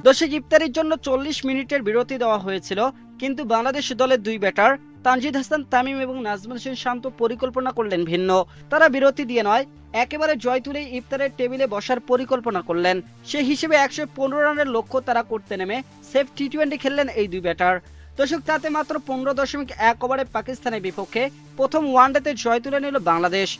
দর্শক, ইফতারির জন্য 40 মিনিটের বিরতি দেওয়া হয়েছিল, কিন্তু বাংলাদেশ দলের দুই ব্যাটার তানজিদ হাসান তামিম এবং নাজমুল হোসেন শান্ত পরিকল্পনা করলেন ভিন্ন। তারা বিরতি দিয়ে নয়, একেবারে জয় তুলে ইফতারের টেবিলে বসার পরিকল্পনা করলেন। সে হিসেবে 115 রানের লক্ষ্য তারা করতে নেমে সেফ টি-20 খেললেন এই দুই ব্যাটার। দর্শক, তাতে মাত্র 15.1 ওভারে পাকিস্তানের বিপক্ষে প্রথম ওয়ানডেতে জয় তুলে নিল বাংলাদেশ।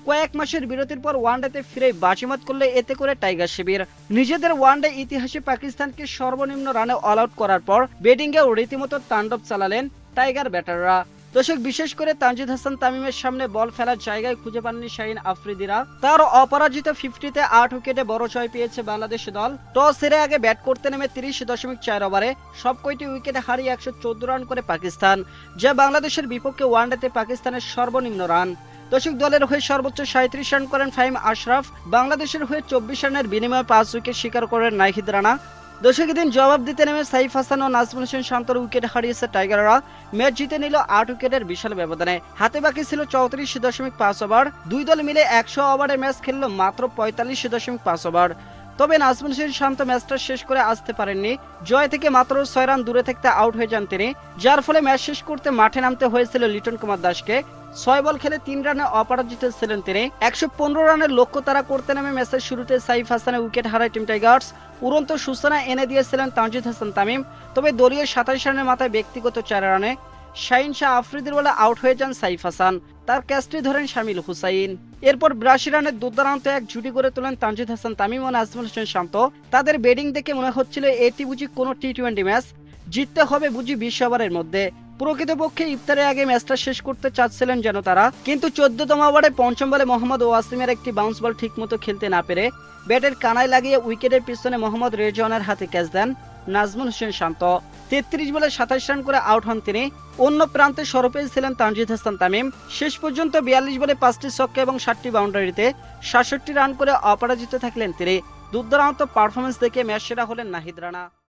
কয়েক মাসের বিরতির পর ওয়ানডেতে ফিরে বাজিমাত করলে এতে করে টাইগার শিবির। নিজেদের ওয়ানডে ইতিহাসে পাকিস্তানকে সর্বনিম্ন রানে অল আউট করার পর ব্যাটিংয়েও রীতিমতো তাণ্ডব চালালেন টাইগার ব্যাটাররা। দর্শক, বিশেষ করে তানজিদ হাসান তামিমের সামনে বল ফেলার জায়গায় খুঁজে পাননি শাহিন আফ্রিদিরা। তার অপরাজিত 50-তে 8 উইকেটে বড় জয় পেয়েছে বাংলাদেশ দল। টস হেরে আগে ব্যাট করতে নেমে 30.4 ওভারে সব কয়টি উইকেটে হারিয়ে 114 রান করে পাকিস্তান, যা বাংলাদেশের বিপক্ষে ওয়ানডেতে পাকিস্তানের সর্বনিম্ন রান। দর্শক, দলের হয়ে সর্বোচ্চ 37 রান করেন ফাহিম আশরাফ। বাংলাদেশের হয়ে 24 রানের বিনিময়ে 5 উইকেট শিকার করেন নাহিদ রানা। দর্শক, এদিন জবাব দিতে নেমে সাইফ হাসান ও নাজমুল হোসেন শান্তর উইকেট হারিয়েছে টাইগাররা। ম্যাচ জিতে নিল 8 উইকেটের বিশাল ব্যবধানে। হাতে বাকি ছিল 34.5 ওভার। দুই দল মিলে 100 ওভারের ম্যাচ খেললো মাত্র 45.5 ওভার। তবে নাজমুল হোসেন শান্ত ম্যাচটা শেষ করে আসতে পারেননি। জয় থেকে মাত্র 6 রান দূরে থাকতে আউট হয়ে যান তিনি, যার ফলে ম্যাচ শেষ করতে মাঠে নামতে হয়েছিল লিটন কুমার দাসকে। 6 বল খেলে 3 রানে অপরাজিত ছিলেন তিনি। 115 রানের লক্ষ্য তারা করতে নেমে ম্যাচের শুরুতে সাইফ হাসানের উইকেট হারায় টিম টাইগার্স। উড়ন্ত সূচনা এনে দিয়েছিলেন তানজিদ হাসান তামিম, তবে দলীয় 27 রানের মাথায় ব্যক্তিগত 4 রানে শাহিন শাহ আফ্রিদির বলে আউট হয়ে যান সাইফ হাসান। তার ক্যাচটি ধরেন শামিল হুসাইন। এরপর 82 রানের দুর্দান্ত এক জুটি করে তোলেন তানজিদ হাসান তামিম ও নাজমুল হোসেন শান্ত। তাদের ব্যাটিং দেখে মনে হচ্ছিল এটি বুঝি কোনো টি-20 ম্যাচ, জিততে হবে বুঝি 20 ওভারের মধ্যে। প্রকৃতপক্ষে ইফতারের আগে ম্যাচটা শেষ করতে চাচ্ছিলেন যেন তারা, কিন্তু 14তম ওভারে পঞ্চম বলে মোহাম্মদ ওয়াসিমের একটি বাউন্স বল ঠিকমতো খেলতে না পেরে ব্যাটের কানায় লাগিয়ে উইকেটের পিছনে মোহাম্মদ রেজওয়ানের হাতে ক্যাচ দেন নাজমুল হোসেন শান্ত। 33 বলে 27 রান করে আউট হন তিনি। অন্য প্রান্তে সরপেজ ছিলেন তানজিদ হাসান তামিম। শেষ পর্যন্ত 42 বলে 5টি ছক্কা এবং 7টি বাউন্ডারিতে 67 রান করে অপরাজিত থাকলেন তিনি। দুর্দান্ত পারফরমেন্স দেখে ম্যাচ সেরা হলেন নাহিদ রানা।